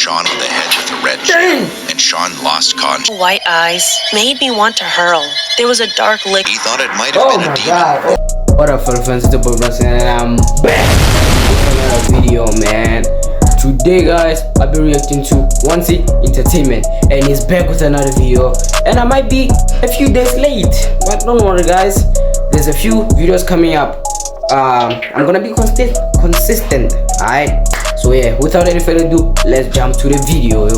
Sean on the head with a red jam, and Sean lost consciousness. White eyes made me want to hurl. There was a dark lick. He thought it might have been a demon. God. What up, fellow friends? It's the boy Russell, and I'm back with another video, man. Today, guys, I'll be reacting to 1C Entertainment, and he's back with another video. And I might be a few days late, but don't worry, guys. There's a few videos coming up. I'm gonna be consistent, alright? So yeah, without any further ado, let's jump to the video, yo.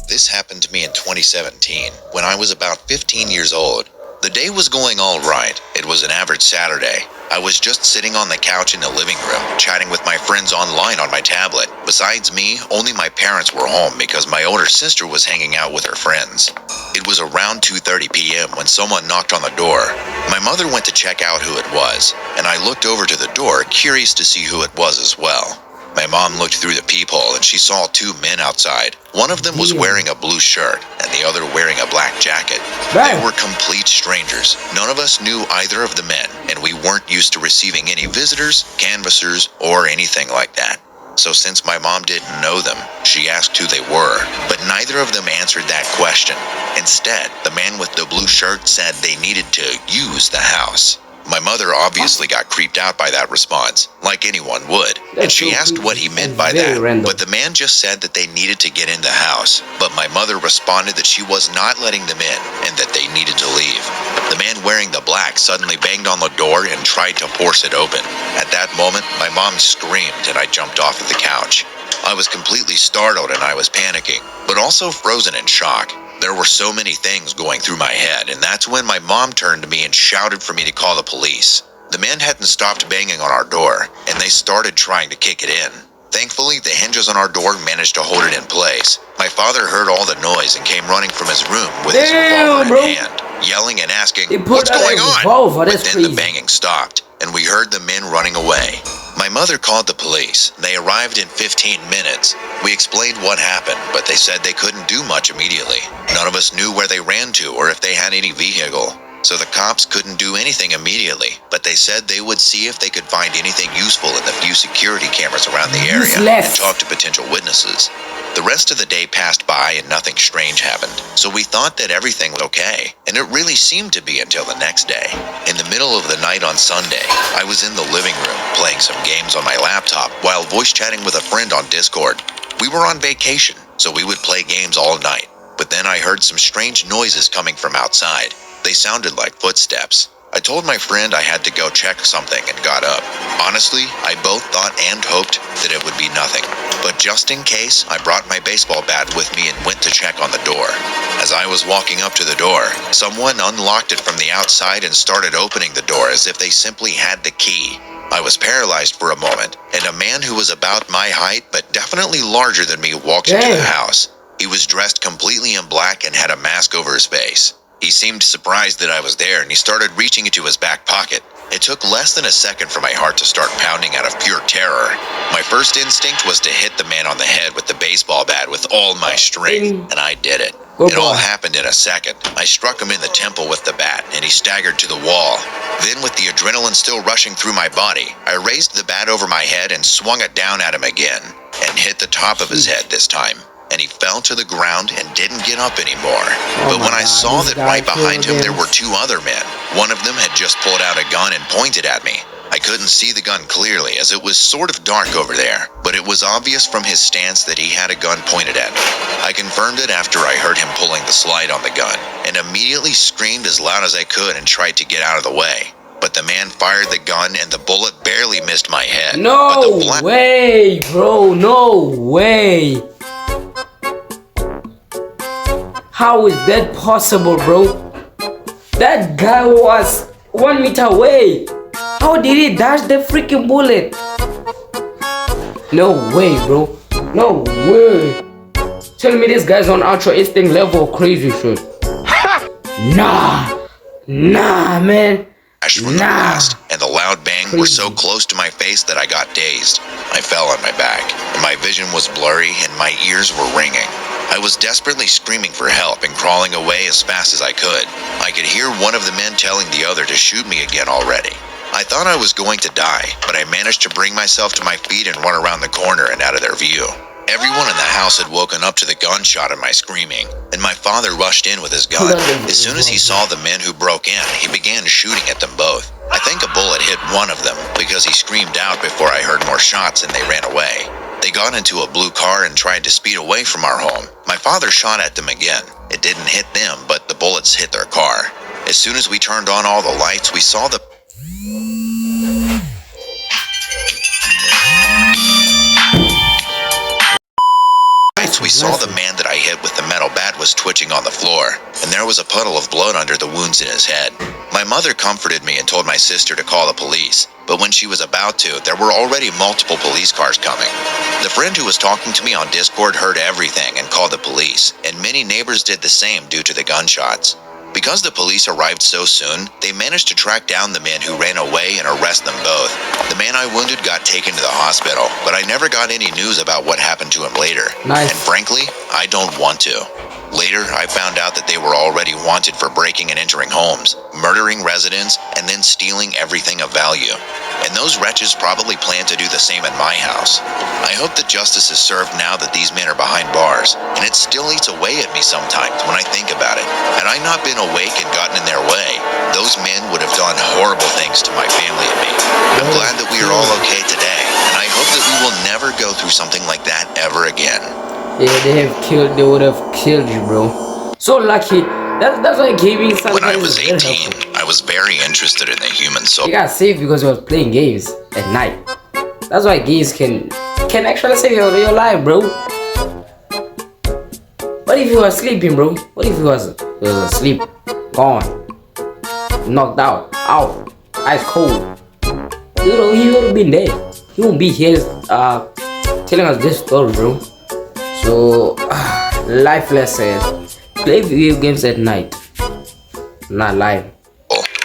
This happened to me in 2017 when I was about 15 years old. The day was going all right. It was an average Saturday. I was just sitting on the couch in the living room, chatting with my friends online on my tablet. Besides me, only my parents were home because my older sister was hanging out with her friends. It was around 2:30 p.m. when someone knocked on the door. My mother went to check out who it was, and I looked over to the door, curious to see who it was as well. My mom looked through the peephole and she saw two men outside. One of them was wearing a blue shirt and the other wearing a black jacket. They were complete strangers. None of us knew either of the men, and we weren't used to receiving any visitors, canvassers, or anything like that. So since my mom didn't know them, she asked who they were, but neither of them answered that question. Instead, the man with the blue shirt said they needed to use the house. My mother obviously got creeped out by that response, like anyone would, and she asked what he meant by that, but the man just said that they needed to get in the house. But my mother responded that she was not letting them in and that they needed to leave. The man wearing the black suddenly banged on the door and tried to force it open. At that moment, my mom screamed and I jumped off of the couch. I was completely startled and I was panicking, but also frozen in shock. There were so many things going through my head, and that's when my mom turned to me and shouted for me to call the police. The men hadn't stopped banging on our door, and they started trying to kick it in. Thankfully, the hinges on our door managed to hold it in place. My father heard all the noise and came running from his room with his revolver in hand, yelling and asking, "What's going on?" But then the banging stopped, and we heard the men running away. My mother called the police. They arrived in 15 minutes. We explained what happened, but they said they couldn't do much immediately. None of us knew where they ran to or if they had any vehicle. So the cops couldn't do anything immediately, but they said they would see if they could find anything useful in the few security cameras around the area and talk to potential witnesses. The rest of the day passed by and nothing strange happened, so we thought that everything was okay, and it really seemed to be until the next day. In the middle of the night on Sunday, I was in the living room playing some games on my laptop while voice chatting with a friend on Discord. We were on vacation, so we would play games all night, but then I heard some strange noises coming from outside. They sounded like footsteps. I told my friend I had to go check something and got up. Honestly, I both thought and hoped that it would be nothing. But just in case, I brought my baseball bat with me and went to check on the door. As I was walking up to the door, someone unlocked it from the outside and started opening the door as if they simply had the key. I was paralyzed for a moment, and a man who was about my height but definitely larger than me walked into the house. He was dressed completely in black and had a mask over his face. He seemed surprised that I was there, and he started reaching into his back pocket. It took less than a second for my heart to start pounding out of pure terror. My first instinct was to hit the man on the head with the baseball bat with all my strength, and I did it. It all happened in a second. I struck him in the temple with the bat, and he staggered to the wall. Then, with the adrenaline still rushing through my body, I raised the bat over my head and swung it down at him again, and hit the top of his head this time. And he fell to the ground and didn't get up anymore. But when I saw that right behind him there were two other men, one of them had just pulled out a gun and pointed at me. I couldn't see the gun clearly as it was sort of dark over there, but it was obvious from his stance that he had a gun pointed at me. I confirmed it after I heard him pulling the slide on the gun, and immediately screamed as loud as I could and tried to get out of the way. But the man fired the gun and the bullet barely missed my head. No way, bro, no way. How is that possible, bro? That guy was 1 meter away. How did he dodge the freaking bullet? No way, bro. No way. Tell me this guy's on Ultra Instinct level crazy shit. Nah, man. From the blast, and the loud bang were so close to my face that I got dazed. I fell on my back, and my vision was blurry and my ears were ringing. I was desperately screaming for help and crawling away as fast as I could. I could hear one of the men telling the other to shoot me again already. I thought I was going to die, but I managed to bring myself to my feet and run around the corner and out of their view. Everyone in the house had woken up to the gunshot and my screaming, and my father rushed in with his gun. As soon as he saw the men who broke in, he began shooting at them both. I think a bullet hit one of them because he screamed out before I heard more shots and they ran away. They got into a blue car and tried to speed away from our home. My father shot at them again. It didn't hit them, but the bullets hit their car. As soon as we turned on all the lights, we saw the man that I hit with the metal bat was twitching on the floor, and there was a puddle of blood under the wounds in his head. My mother comforted me and told my sister to call the police, but when she was about to, there were already multiple police cars coming. The friend who was talking to me on Discord heard everything and called the police, and many neighbors did the same due to the gunshots. Because the police arrived so soon, they managed to track down the men who ran away and arrest them both. The man I wounded got taken to the hospital, but I never got any news about what happened to him later. Nice. And frankly, I don't want to. Later, I found out that they were already wanted for breaking and entering homes, murdering residents, and then stealing everything of value. And those wretches probably plan to do the same at my house. I hope that justice is served now that these men are behind bars, and it still eats away at me sometimes when I think about it. Had I not been awake and gotten in their way, those men would have done horrible things to my family and me. I'm glad that we are all okay today, and I hope that we will never go through something like that ever again. Yeah, they would have killed you, bro. So lucky. That's why gaming sometimes. When I was is 18, I was very interested in the human soul. You got saved because you was playing games at night. That's why games can actually save your life, bro. What if you were sleeping, bro? What if you was asleep, gone, knocked out, ice cold? He would have been dead. He won't be here telling us this story, bro. So, life lesson: play video games at night, not live.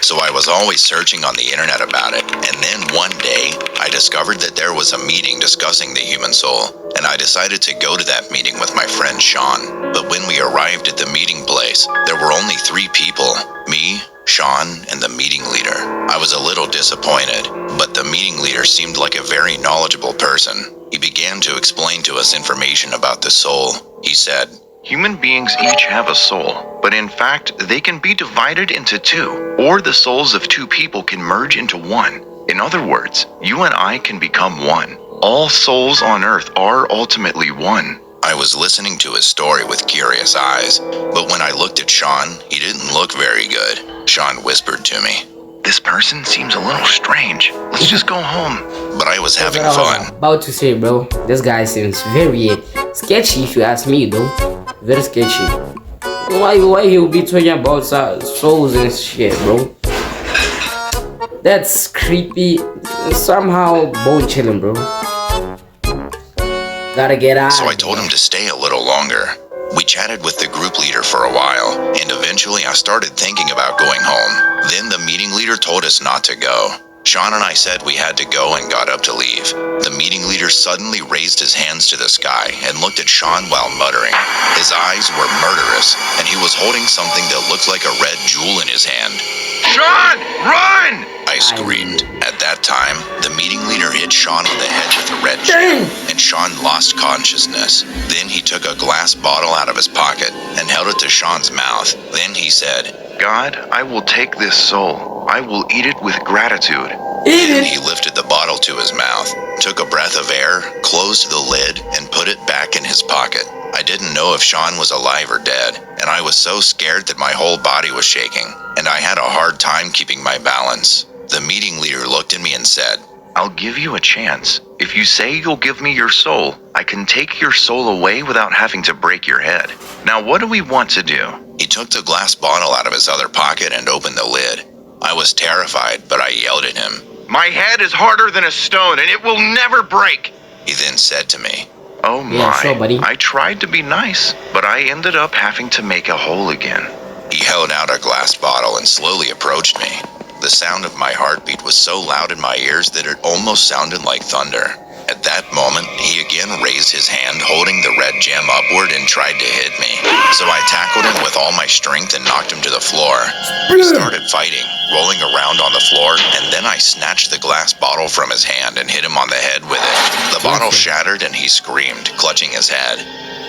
So I was always searching on the internet about it, and then one day I discovered that there was a meeting discussing the human soul, and I decided to go to that meeting with my friend Sean. But when we arrived at the meeting place, there were only 3 people: me, Sean, and the meeting leader. I was a little disappointed, but the meeting leader seemed like a very knowledgeable person. He began to explain to us information about the soul. He said, "Human beings each have a soul, but in fact, they can be divided into 2, or the souls of 2 people can merge into 1. In other words, you and I can become 1. All souls on earth are ultimately 1. I was listening to his story with curious eyes, but when I looked at Sean, he didn't look very good. Sean whispered to me, "This person seems a little strange. Let's just go home." But I was having fun. About to say, bro, this guy seems very sketchy if you ask me, though. Very sketchy. Why he will be talking about souls and shit, bro? That's creepy. Somehow bone chilling, bro. Gotta get out. So I told him to stay a little longer. We chatted with the group leader for a while, and eventually I started thinking about going home. Then the meeting leader told us not to go. Sean and I said we had to go and got up to leave. The meeting leader suddenly raised his hands to the sky and looked at Sean while muttering. His eyes were murderous, and he was holding something that looked like a red jewel in his hand. "Sean, run!" I screamed. At that time, the meeting leader hit Sean on the head with a red gem, and Sean lost consciousness. Then he took a glass bottle out of his pocket and held it to Sean's mouth. Then he said, "God, I will take this soul. I will eat it with gratitude." Then he lifted the bottle to his mouth, took a breath of air, closed the lid, and put it back in his pocket. I didn't know if Sean was alive or dead, and I was so scared that my whole body was shaking, and I had a hard time keeping my balance. The meeting leader looked at me and said, "I'll give you a chance. If you say you'll give me your soul, I can take your soul away without having to break your head. Now what do we want to do?" He took the glass bottle out of his other pocket and opened the lid. I was terrified, but I yelled at him, "My head is harder than a stone and it will never break." He then said to me, "Oh my, yeah, sure, buddy. I tried to be nice, but I ended up having to make a hole again." He held out a glass bottle and slowly approached me. The sound of my heartbeat was so loud in my ears that it almost sounded like thunder. At that moment, he again raised his hand holding the red gem upward and tried to hit me. So I tackled him with all my strength and knocked him to the floor. We started fighting. rolling around on the floor, and then I snatched the glass bottle from his hand and hit him on the head with it. The bottle shattered and he screamed, clutching his head.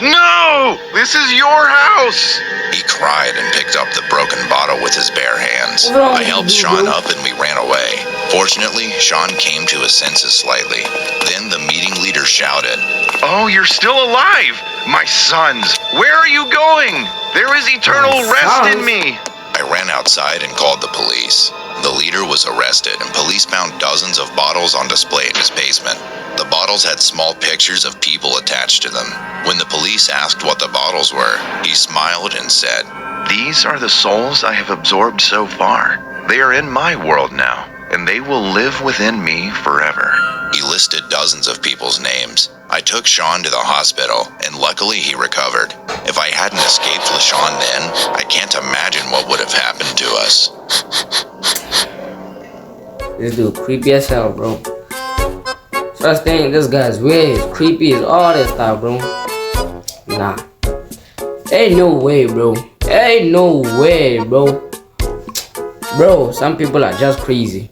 No! This is your house! He cried and picked up the broken bottle with his bare hands. What's wrong I helped with you, Sean bro? up and we ran away. Fortunately, Sean came to his senses slightly. Then the meeting leader shouted, Oh, you're still alive! My sons, where are you going? There is eternal My rest in sons? me! I ran outside and called the police. The leader was arrested and police found dozens of bottles on display in his basement. The bottles had small pictures of people attached to them. When the police asked what the bottles were, he smiled and said, These are the souls I have absorbed so far. They are in my world now, and they will live within me forever. He listed dozens of people's names. I took Sean to the hospital, and luckily he recovered. If I hadn't escaped with Sean then, I can't imagine what would have happened to us. This dude creepy as hell, bro. First thing, this guy's weird, he's creepy, as all this stuff, bro. Nah. Ain't no way, bro. Ain't no way, bro. Bro, some people are just crazy.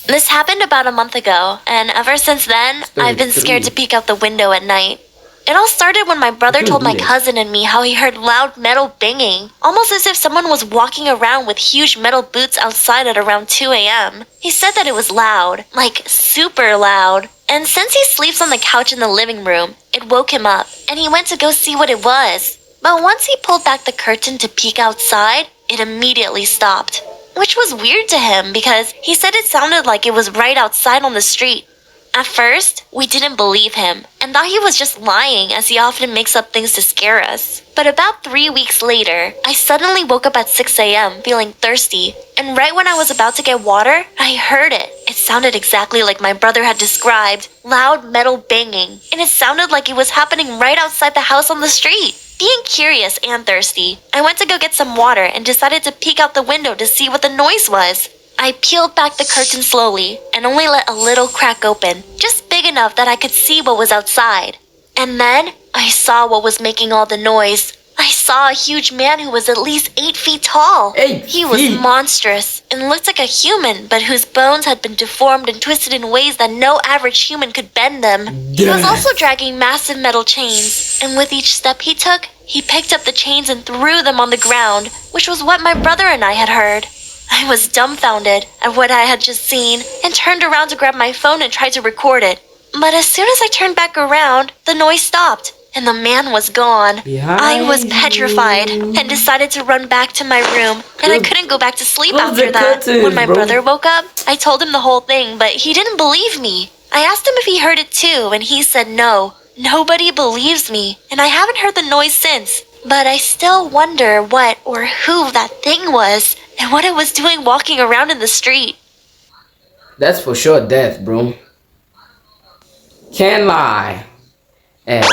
This happened about a month ago, and ever since then, I've been scared to peek out the window at night. It all started when my brother told my cousin and me how he heard loud metal banging, almost as if someone was walking around with huge metal boots outside at around 2 a.m. He said that it was loud, like super loud. And since he sleeps on the couch in the living room, it woke him up, and he went to go see what it was. But once he pulled back the curtain to peek outside, it immediately stopped. Which was weird to him because he said it sounded like it was right outside on the street. At first, we didn't believe him and thought he was just lying as he often makes up things to scare us. But about 3 weeks later, I suddenly woke up at 6 a.m. feeling thirsty, and right when I was about to get water, I heard it. It sounded exactly like my brother had described, loud metal banging, and it sounded like it was happening right outside the house on the street. Being curious and thirsty, I went to go get some water and decided to peek out the window to see what the noise was. I peeled back the curtain slowly and only let a little crack open, just big enough that I could see what was outside. And then I saw what was making all the noise. I saw a huge man who was at least 8 feet tall. 8 He was feet? monstrous and looked like a human, but whose bones had been deformed and twisted in ways that no average human could bend them. He was Yes. also dragging massive metal chains, and with each step he took, he picked up the chains and threw them on the ground, which was what my brother and I had heard. I was dumbfounded at what I had just seen and turned around to grab my phone and tried to record it. But as soon as I turned back around, the noise stopped and the man was gone. I was petrified and decided to run back to my room, and I couldn't go back to sleep Close after the that. curtains, When my bro. brother woke up, I told him the whole thing, but he didn't believe me. I asked him if he heard it too, and he said no. Nobody believes me, and I haven't heard the noise since. But I still wonder what or who that thing was and what it was doing walking around in the street. That's for sure death, bro. Can't lie. And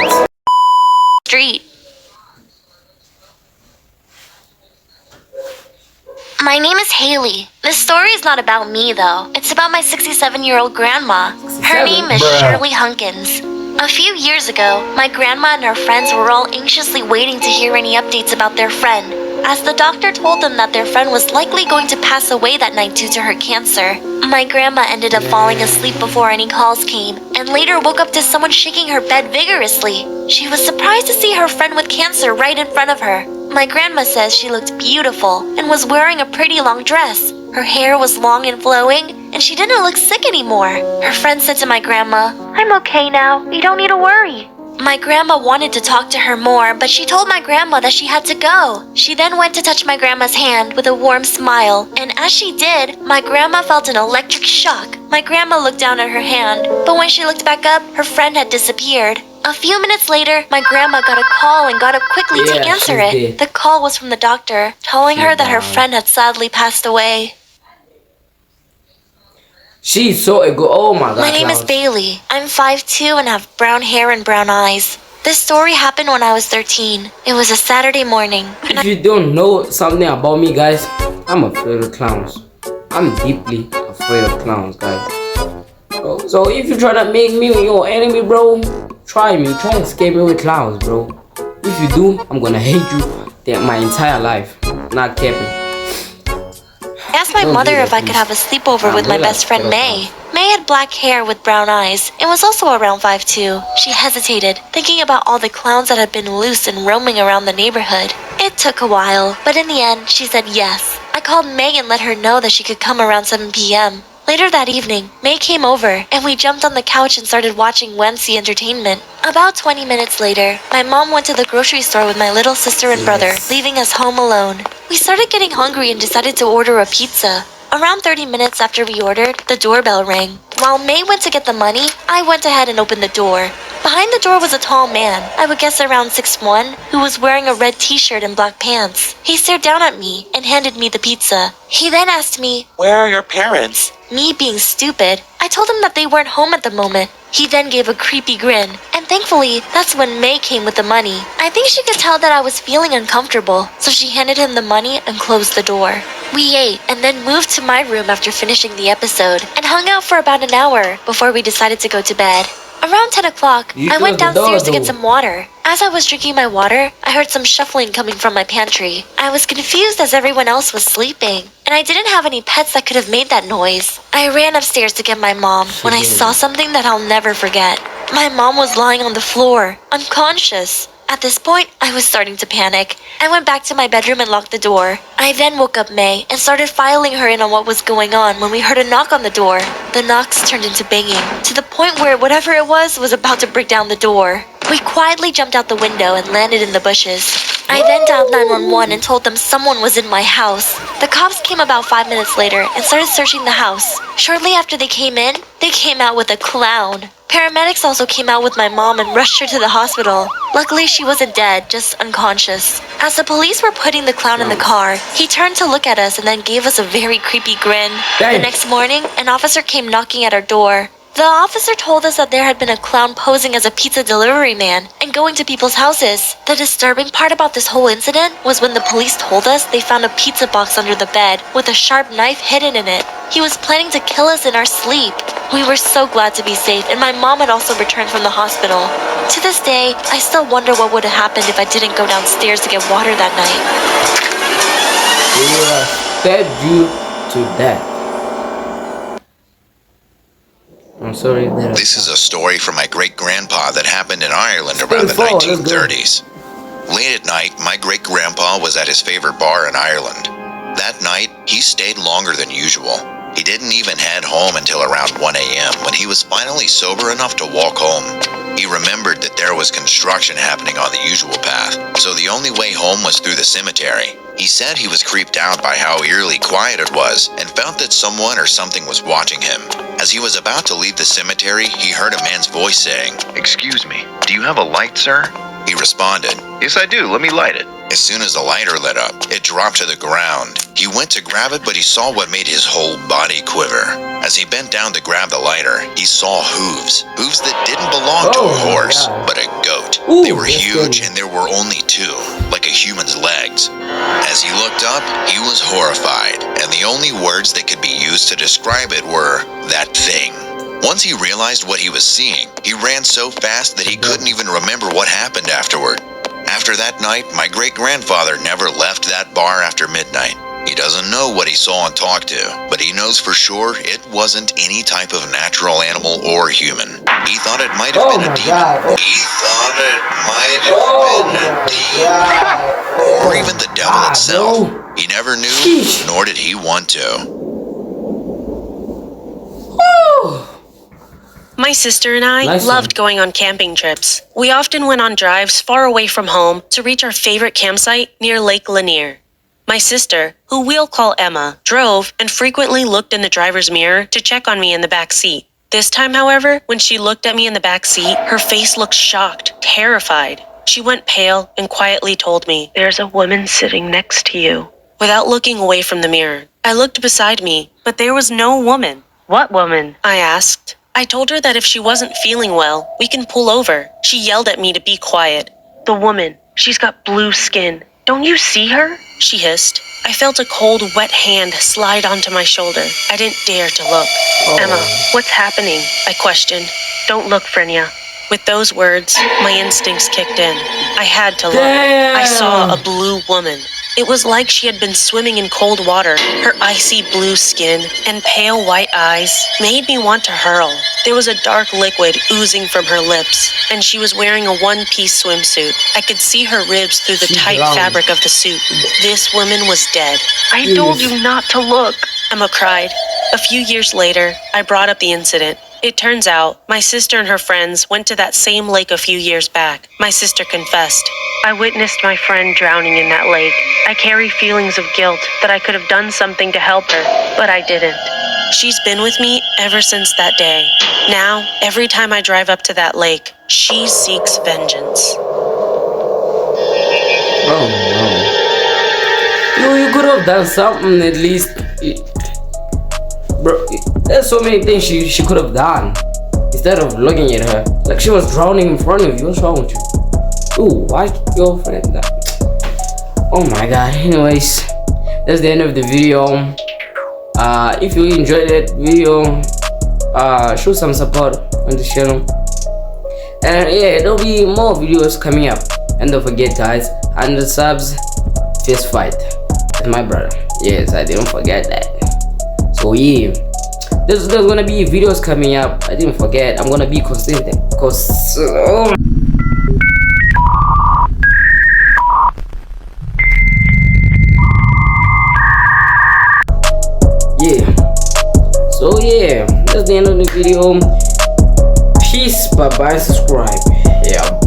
My name is Haley. This story is not about me, though. It's about my 67-year-old grandma. Her 67? name is Bruh. Shirley Hunkins. A few years ago, my grandma and her friends were all anxiously waiting to hear any updates about their friend, as the doctor told them that their friend was likely going to pass away that night due to her cancer. My grandma ended up falling asleep before any calls came, and later woke up to someone shaking her bed vigorously. She was surprised to see her friend with cancer right in front of her. My grandma says she looked beautiful and was wearing a pretty long dress. Her hair was long and flowing, and she didn't look sick anymore. Her friend said to my grandma, "I'm okay now. You don't need to worry." My grandma wanted to talk to her more, but she told my grandma that she had to go. She then went to touch my grandma's hand with a warm smile, and as she did, my grandma felt an electric shock. My grandma looked down at her hand, but when she looked back up, her friend had disappeared. A few minutes later, my grandma got a call and got up quickly to Yeah, answer she it. did. The call was from the doctor, telling her that her friend had sadly passed away. she's so good. Oh my god. My name is Klaus. Bailey. I'm 5'2" and have brown hair and brown eyes. This story happened when I was 13. It was a Saturday morning. If you don't know something about me, guys, I'm afraid of clowns. I'm deeply afraid of clowns, guys. So if you try to make me your enemy, bro, try me. Try to scare me with clowns, bro. If you do, I'm gonna hate you my entire life. Not capping. my mother if I could have a sleepover with my best friend May. May had black hair with brown eyes and was also around 5'2". She hesitated, thinking about all the clowns that had been loose and roaming around the neighborhood. It took a while, but in the end, she said yes. I called May and let her know that she could come around 7 p.m. Later that evening, May came over, and we jumped on the couch and started watching Wednesday Entertainment. About 20 minutes later, my mom went to the grocery store with my little sister and brother, leaving us home alone. We started getting hungry and decided to order a pizza. Around 30 minutes after we ordered, the doorbell rang. While May went to get the money, I went ahead and opened the door. Behind the door was a tall man, I would guess around 6'1", who was wearing a red t-shirt and black pants. He stared down at me and handed me the pizza. He then asked me, "Where are your parents?" Me being stupid, I told him that they weren't home at the moment. He then gave a creepy grin, and thankfully, that's when May came with the money. I think she could tell that I was feeling uncomfortable, so she handed him the money and closed the door. We ate and then moved to my room after finishing the episode, and hung out for about an hour before we decided to go to bed. Around 10 o'clock, I went downstairs to get some water. As I was drinking my water, I heard some shuffling coming from my pantry. I was confused as everyone else was sleeping, and I didn't have any pets that could have made that noise. I ran upstairs to get my mom when I saw something that I'll never forget. My mom was lying on the floor, unconscious. At this point, I was starting to panic. I went back to my bedroom and locked the door. I then woke up May and started filing her in on what was going on when we heard a knock on the door. The knocks turned into banging, to the point where whatever it was about to break down the door. We quietly jumped out the window and landed in the bushes. I then dialed 911 and told them someone was in my house. The cops came about 5 minutes later and started searching the house. Shortly after they came in, they came out with a clown. Paramedics also came out with my mom and rushed her to the hospital. Luckily, she wasn't dead, just unconscious. As the police were putting the clown in the car, he turned to look at us and then gave us a very creepy grin. The next morning, an officer came knocking at our door. The officer told us that there had been a clown posing as a pizza delivery man and going to people's houses. The disturbing part about this whole incident was when the police told us they found a pizza box under the bed with a sharp knife hidden in it. He was planning to kill us in our sleep. We were so glad to be safe, and my mom had also returned from the hospital. To this day, I still wonder what would have happened if I didn't go downstairs to get water that night. They will have stabbed you to death. I'm sorry that This is a story from my great-grandpa that happened in Ireland around the 1930s. Late at night, my great-grandpa was at his favorite bar in Ireland. That night, he stayed longer than usual. He didn't even head home until around 1 a.m. when he was finally sober enough to walk home. He remembered that there was construction happening on the usual path, so the only way home was through the cemetery. He said he was creeped out by how eerily quiet it was and felt that someone or something was watching him. As he was about to leave the cemetery, he heard a man's voice saying, Excuse me, do you have a light, sir? He responded, Yes, I do. Let me light it. As soon as the lighter lit up, it dropped to the ground. He went to grab it, but he saw what made his whole body quiver. As he bent down to grab the lighter, he saw hooves. Hooves that didn't belong to a horse, but a goat. They were huge, and there were only two, like a human's legs. As he looked up, he was horrified, and the only words that could be used to describe it were, that thing. Once he realized what he was seeing, he ran so fast that he couldn't even remember what happened afterward. After that night, my great-grandfather never left that bar after midnight. He doesn't know what he saw and talked to, but he knows for sure it wasn't any type of natural animal or human. He thought it might have been a demon. He thought it might have been a demon. Or even the devil itself. He never knew, nor did he want to. My sister and I loved going on camping trips. We often went on drives far away from home to reach our favorite campsite near Lake Lanier. My sister, who we'll call Emma, drove and frequently looked in the driver's mirror to check on me in the back seat. This time, however, when she looked at me in the back seat, her face looked shocked, terrified. She went pale and quietly told me, "There's a woman sitting next to you." Without looking away from the mirror, I looked beside me, but there was no woman. "What woman?" I asked. I told her that if she wasn't feeling well, we can pull over. She yelled at me to be quiet. "The woman, she's got blue skin. Don't you see her?" she hissed. I felt a cold, wet hand slide onto my shoulder. I didn't dare to look. "Emma, what's happening?" I questioned. "Don't look, Frenya." With those words, my instincts kicked in. I had to look. I saw a blue woman. It was like she had been swimming in cold water. Her icy blue skin and pale white eyes made me want to hurl. There was a dark liquid oozing from her lips, and she was wearing a one-piece swimsuit. I could see her ribs through the She's tight drowned. fabric of the suit. This woman was dead. I told you not to look, Emma cried. A few years later, I brought up the incident. It turns out, my sister and her friends went to that same lake a few years back. My sister confessed. I witnessed my friend drowning in that lake. I carry feelings of guilt that I could have done something to help her, but I didn't. She's been with me ever since that day. Now, every time I drive up to that lake, she seeks vengeance. Oh no. You could have done something at least. Bro, there's so many things she could have done. Instead of looking at her. Like she was drowning in front of you. What's wrong with you? Ooh, why your friend that? Oh my god. Anyways, that's the end of the video. If you enjoyed that video, show some support on the channel. And yeah, there'll be more videos coming up. And don't forget guys, 100 subs, fist fight. That's my brother. Yes, I didn't forget that. So yeah, there's gonna be videos coming up. I didn't forget. I'm gonna be consistent. Yeah. So yeah, that's the end of the video. Peace. Bye bye. Subscribe. Yeah.